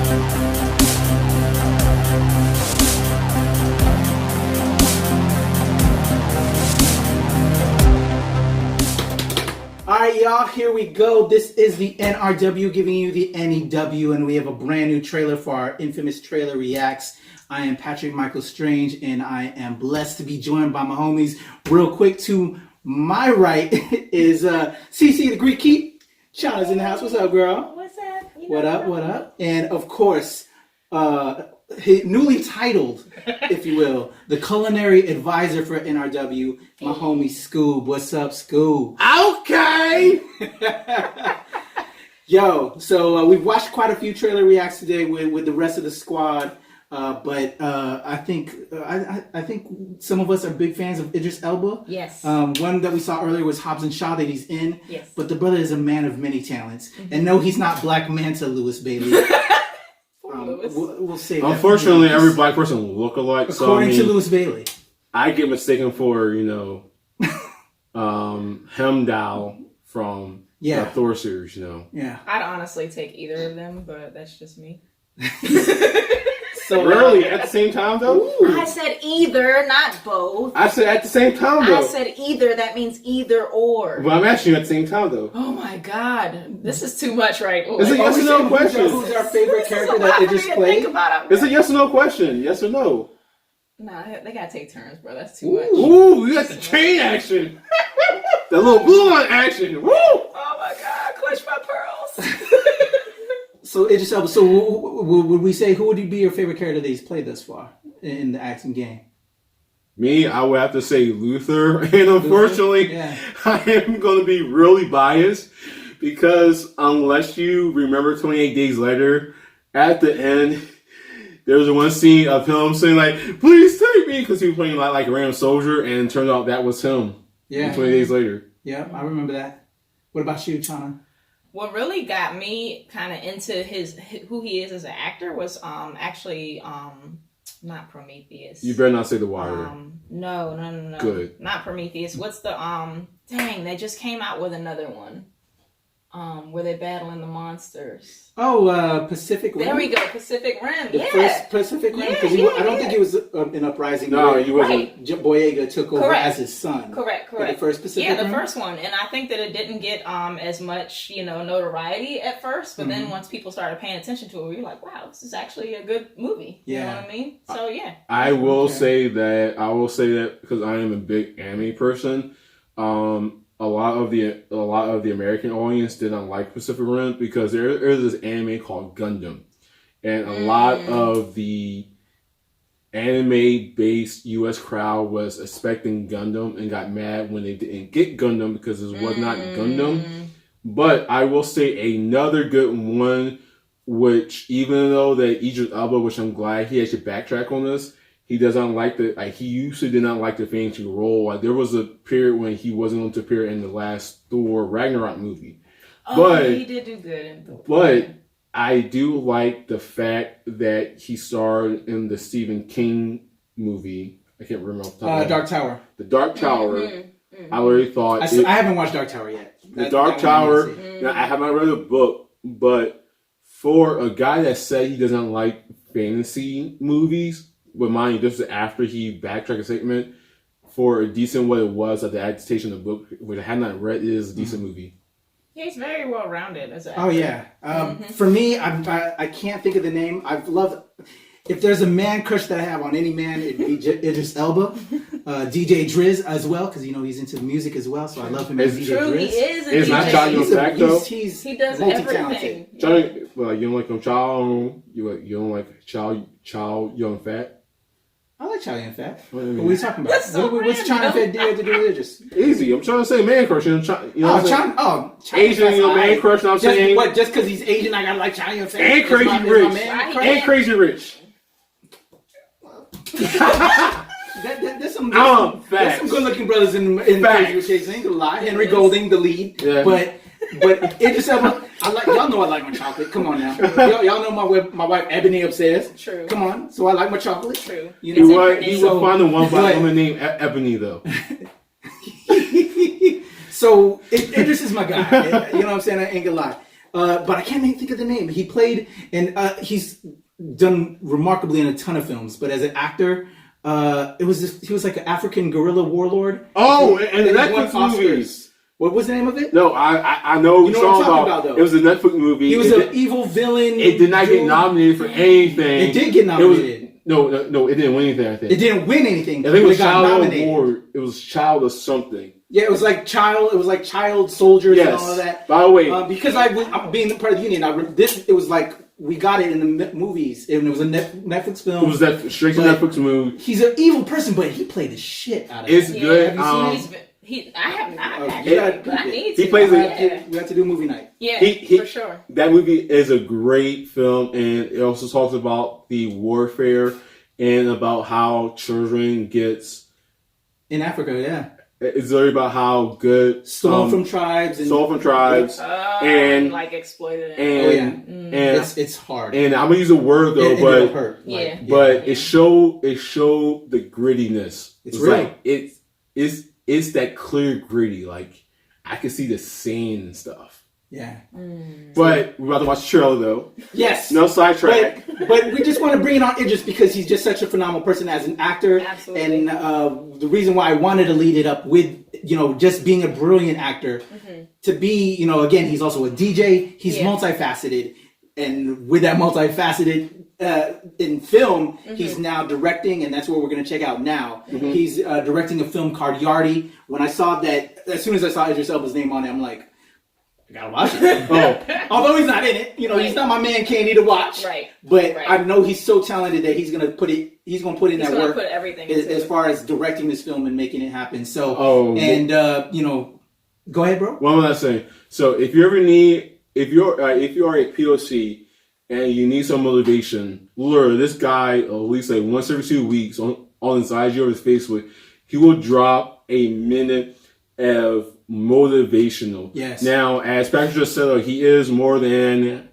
All right, y'all, here we go. This is the NRW giving you the NEW, and we have a brand new trailer for our infamous Trailer Reacts. I am Patrick Michael Strange, and I am blessed to be joined by my homies. Real quick, to my right is CC the Greek Keep. Chana's in the house. What's up, girl? What's up? What up? And of course, newly titled, if you will, the culinary advisor for NRW, my homie Scoob. What's up, Scoob? Okay. Yo, so we've watched quite a few trailer reacts today with the rest of the squad, but I think some of us are big fans of Idris Elba. Yes. One that we saw earlier was Hobbs and Shaw that he's in. Yes. But the brother is a man of many talents, and no, he's not Black Manta Lewis Bailey. We'll say that. Unfortunately, every black person will look alike. According to Lewis Bailey, I get mistaken for Hemdall from the Thor series. Yeah. I'd honestly take either of them, but that's just me. So really, at the same time though? I said either, not both. I said at the same time though. I said either. That means either or. Well, I'm asking you at the same time though. Oh my God, this is too much, right? It's a yes or no question. Who's our favorite character that Idris played? It's a yes or no question. Yes or no? Nah, they gotta take turns, bro. That's too much. Ooh, you got the chain action. The little blue line action. Woo! Oh my God, clutch my pearls. So Idris Elba. So would we say who would be your favorite character that he's played thus far in the acting game? Me, I would have to say Luther, and unfortunately, I am going to be really biased because unless you remember 28 Days Later, at the end, there was one scene of him saying like, "Please take me," because he was playing like a random soldier, and it turned out that was him. Yeah, 28 Days Later. Yeah, I remember that. What about you, Chana? What really got me kind of into who he is as an actor was actually not Prometheus. You better not say The Wire. No. Good. Not Prometheus. What's the dang, they just came out with another one. Where they battling the monsters. Oh, Pacific Rim. There we go, Pacific Rim. The first Pacific Rim, because I don't think it was an uprising. No, he wasn't. Boyega took over as his son. Correct. The first Pacific Rim? Yeah, the first one, and I think that it didn't get as much notoriety at first, but then once people started paying attention to it, we were like, wow, this is actually a good movie. You know what I mean? So yeah. I will say that because I am a big anime person. A lot of the American audience didn't like Pacific Rim because there is this anime called Gundam, and a lot of the anime-based U.S. crowd was expecting Gundam and got mad when they didn't get Gundam because it was not Gundam. But I will say another good one, which even though that Idris Elba, which I'm glad he actually backtrack on this. He doesn't like he usually did not like the fancy role. Like there was a period when he wasn't going to appear in the last Thor Ragnarok movie. But he did do good in Thor. But I do like the fact that he starred in the Stephen King movie. I can't remember. Dark Tower. The Dark Tower. I already thought. I haven't watched Dark Tower yet. The Dark Tower. Now, I have not read the book, but for a guy that said he doesn't like fantasy movies. But mind you, this was after he backtracked a statement for a decent what it was at the adaptation of the book, which I had not read. It is a decent movie. Yeah, he's very well rounded as an actor. Oh yeah. For me, I can't think of the name. I've loved. If there's a man crush that I have on any man, it'd be Idris Elba, DJ Driz as well, because he's into music as well. So I love him as DJ True, Driz. he is a it's DJ. not Chow Yun Fat though. He does multi-talented. everything. Well, you don't like him Chow. You don't like Chow Yun Fat. I like Chow Yun Fat. What are you talking about? What's Chow Yun Fat to do with Idris? Easy. I'm trying to say man crush. Asian, man crush. I'm saying what? Just because he's Asian, I gotta like Chow Yun Fat. And Crazy Rich. And Crazy Rich. There's some good-looking brothers in Crazy Rich Asians. Ain't gonna lie. Henry Golding, the lead. Yeah. But Idris Elba, y'all know I like my chocolate. Come on now. Y'all know my wife Ebony upstairs. True. Come on. So I like my chocolate. True. He will find the one black woman named Ebony though. So Idris is my guy. You know what I'm saying? I ain't gonna lie. but I can't think of the name. He played, and he's done remarkably in a ton of films. But as an actor, he was like an African guerrilla warlord. Oh, and the he won Netflix movies. What was the name of it? No, I know what you're talking about. Though. It was a Netflix movie. He was an evil villain. It did not get nominated for anything. It did get nominated. No, it didn't win anything. I think it didn't win anything. I think it was got Child nominated. Award. It was Child of something. Yeah, it was like child soldiers and all of that. By the way, because I'm being part of the union, it was like we got it in the movies, and it was a Netflix film. It was that straight to Netflix movie. He's an evil person, but he played the shit out of it. It's good. I have not. I need to. He plays We have to do movie night. Yeah, for sure. That movie is a great film, and it also talks about the warfare and about how children gets in Africa. Yeah, it's really about how good stolen from tribes, and like exploited. And it's hard. And I'm gonna use a word though, but hurt. It showed the grittiness. It's real. Like it's that clear gritty. Like I can see the scene and stuff. Yeah. But we're about to watch the trailer though. Yes. No sidetrack. But we just want to bring it on Idris because he's just such a phenomenal person as an actor. Absolutely. And the reason why I wanted to lead it up with, just being a brilliant actor to be, again, he's also a DJ. He's multifaceted. And with that multifaceted in film, he's now directing, and that's what we're going to check out now. He's directing a film called Yardie. When I saw that, as soon as I saw Idris Elba's name on it, I'm like, I gotta watch it. Although he's not in it, he's not my man Candy to watch. Right. But I know he's so talented that he's gonna put in that work. Put everything as far as directing this film and making it happen. So, go ahead, bro. What am I saying? So if you ever need, if you are a POC and you need some motivation, literally this guy at least like once every 2 weeks on his IG or his Facebook, he will drop a minute of motivational. Yes. Now, as Patrick just said, he is more than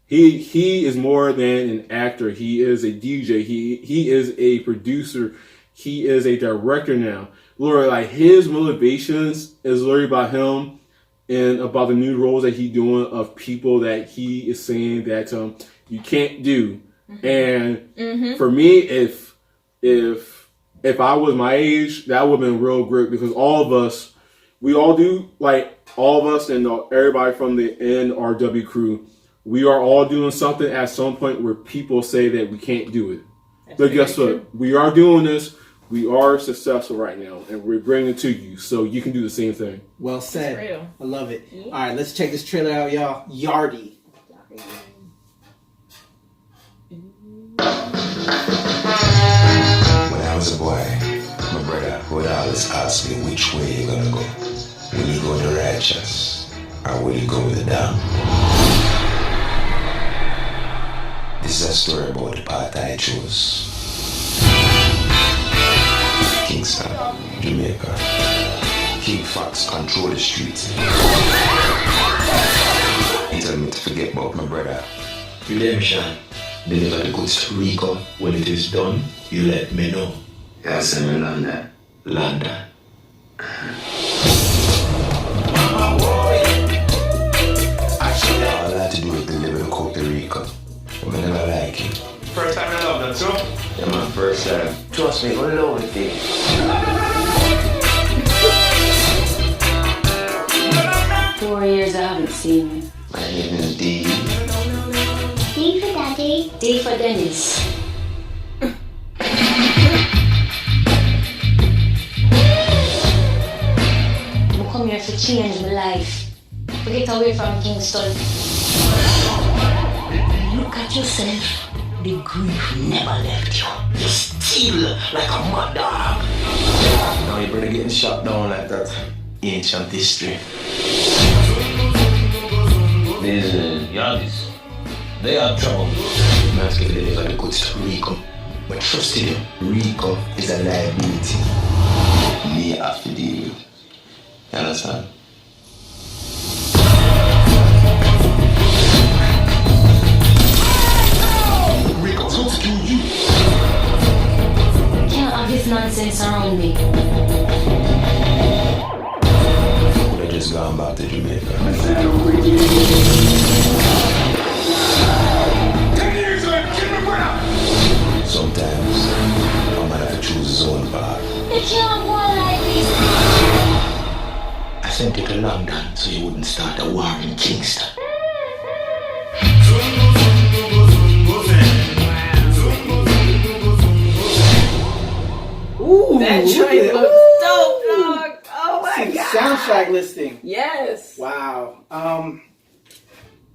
he is more than an actor. He is a DJ. He is a producer. He is a director now. Literally, like his motivations is literally about him and about the new roles that he's doing of people that he is saying that you can't do. And for me, if I was my age, that would have been real great because all of us. We all do, like all of us and everybody from the NRW crew, we are all doing something at some point where people say that we can't do it. But guess what? We are doing this. We are successful right now, and we're bringing it to you, so you can do the same thing. Well said. That's real. I love it. Yeah. All right, let's check this trailer out, y'all. Yardie. When I was a boy, my brother would always ask me which way you gonna go. Will you go the righteous or will you go with the damn? This is a story about the path I chose. Kingston, Jamaica. King Fox control the streets. He told me to forget about my brother. Redemption. Deliver the goods to Rico. When it is done, you let me know. Yeah, send me London. London. All I had to do is deliver the coke to Rico. I never like it. First time in London, too? Yeah, my first time. Trust me, go low with it. 4 years I haven't seen you. My name is D. D for Daddy. D for Dennis. I come here to change my life. To get away from Kingston. Look at yourself. The grief never left you. You're still like a mad dog. Now you're brother getting shot down like that. Ancient history. These Yardies, they are trouble. Man's gonna deliver the goods to Rico. But trust in you, Rico is a liability. Me have to deal with. You understand? Rico's going to kill you. Can't have this nonsense around me. Could have just gone back to Jamaica. sent you to London so you wouldn't start a war in Kingston. Ooh, That look joint at- looks Ooh. dope, dog. Oh my god. Soundtrack listing. Yes. Wow. I'm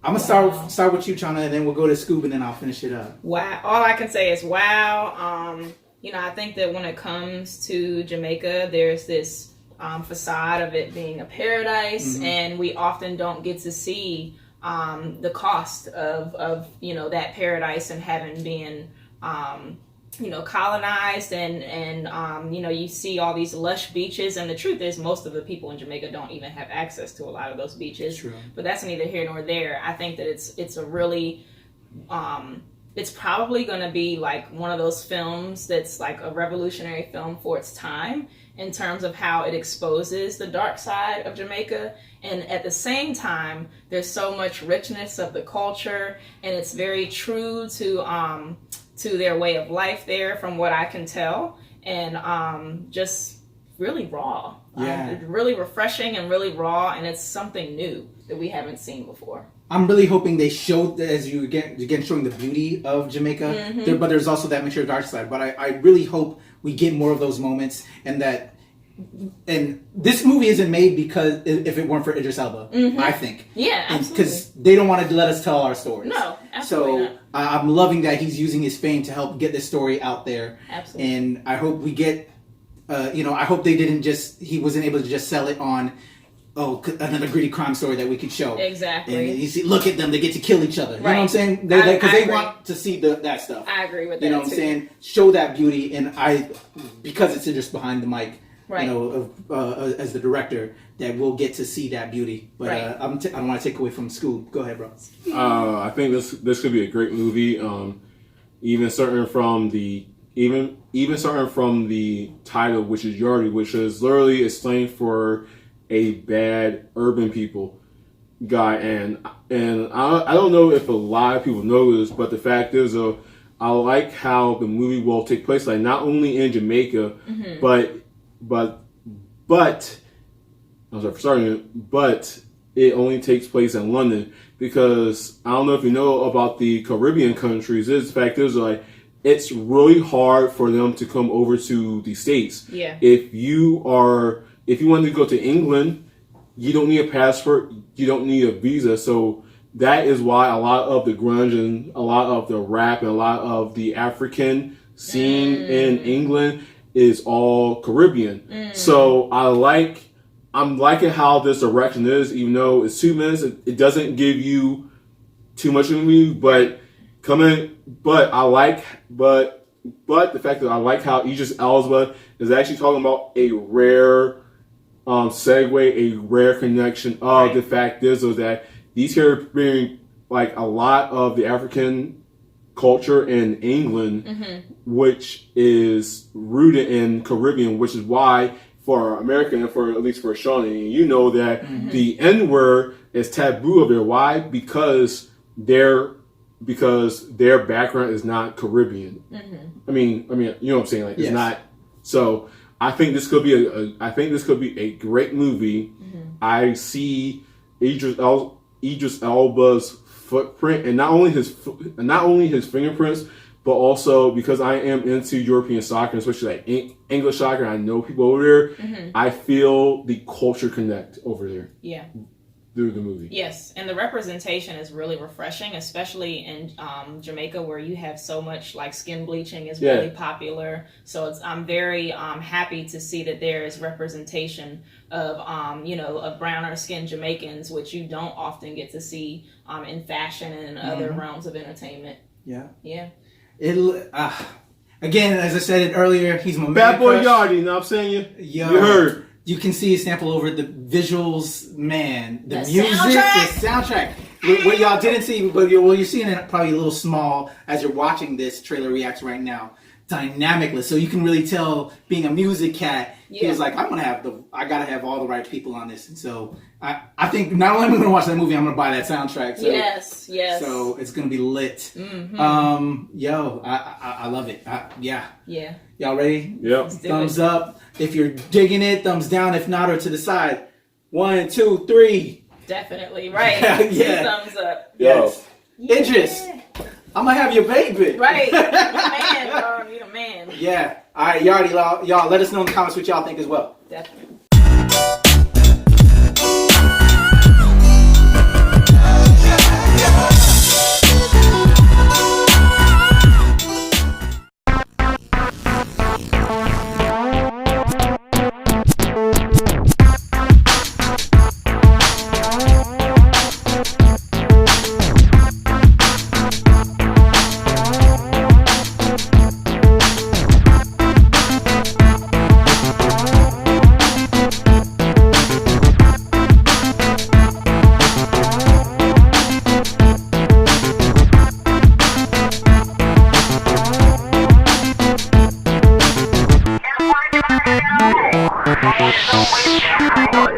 gonna start with you, Chana, and then we'll go to Scoob, and then I'll finish it up. Wow. All I can say is wow. I think that when it comes to Jamaica, there's this facade of it being a paradise, and we often don't get to see the cost of that paradise and having been colonized and you see all these lush beaches, and the truth is most of the people in Jamaica don't even have access to a lot of those beaches. True. But that's neither here nor there. I think that it's a really it's probably going to be like one of those films that's like a revolutionary film for its time in terms of how it exposes the dark side of Jamaica. And at the same time, there's so much richness of the culture, and it's very true to their way of life there, from what I can tell, and just really raw. Yeah. Really refreshing and really raw, and it's something new that we haven't seen before. I'm really hoping they show, as you again showing the beauty of Jamaica, but there's also that mature dark side. But I really hope we get more of those moments, and this movie isn't made because if it weren't for Idris Elba, I think. Yeah, absolutely. Because they don't want to let us tell our stories. No, absolutely So I'm loving that he's using his fame to help get this story out there. Absolutely. And I hope we get, I hope he wasn't able to just sell it on, another gritty crime story that we could show. Exactly. And you see, look at them, they get to kill each other. You know Right. what I'm saying? I Because they agree. want to see that stuff. I agree with that. You know what I'm too. saying? Show that beauty, and because it's just behind the mic, Right. as the director, that we'll get to see that beauty. But Right. I don't want to take away from Scoob. Go ahead, bro. I think this could be a great movie. Even starting from the title, which is Yardie, which is literally a slang for a bad urban people guy, and I don't know if a lot of people know this, but the fact is, I like how the movie will take place, like not only in Jamaica, but I'm sorry for starting it, but it only takes place in London, because I don't know if you know about the Caribbean countries. The fact is, like, it's really hard for them to come over to the States. Yeah. If you want to go to England, you don't need a passport, you don't need a visa. So that is why a lot of the grunge and a lot of the rap and a lot of the African scene in England is all Caribbean. So I'm liking how this direction is, even though it's 2 minutes, it doesn't give you too much of the movie, but the fact that I like how Idris Elba is actually talking about a rare segue, a rare connection of the fact is that these characters bring like a lot of the African culture in England, which is rooted in Caribbean, which is why for American and for at least for Shawnee, you know that the N word is taboo over there. Why? Because their background is not Caribbean. I mean, you know what I'm saying? Like, it's not. So I think this could be a great movie. I see Idris Elba's footprint, and not only his fingerprints, but also because I am into European soccer, especially like English soccer. I know people over there. I feel the culture connect over there. Yeah. Through the movie. Yes, and the representation is really refreshing, especially in Jamaica, where you have so much like skin bleaching is really popular. So I'm very happy to see that there is representation of of browner skinned Jamaicans, which you don't often get to see in fashion and in other realms of entertainment. Yeah. Yeah. Again, as I said it earlier, he's my Bad boy crush. Yardie, you know what I'm saying? Yo, You heard. You can see a sample over the visuals, man. The music, soundtrack! the soundtrack. What y'all didn't see, but you're seeing it probably a little small as you're watching this trailer reacts right now. Dynamically, so you can really tell, being a music cat, he was like, I gotta have all the right people on this. And so I think not only am I gonna watch that movie, I'm gonna buy that soundtrack. So, Yes. So it's gonna be lit. Yo, I love it. Yeah. Y'all ready? Yep. Thumbs up if you're digging it, thumbs down if not, or to the side. 1, 2, 3. Definitely, right. Yeah. Thumbs up. Yes. Yeah. Idris, I'm gonna have your baby. Right. You're a man, bro. You're a man. Yeah. All right, Yardie, y'all let us know in the comments what y'all think as well. Definitely. Don't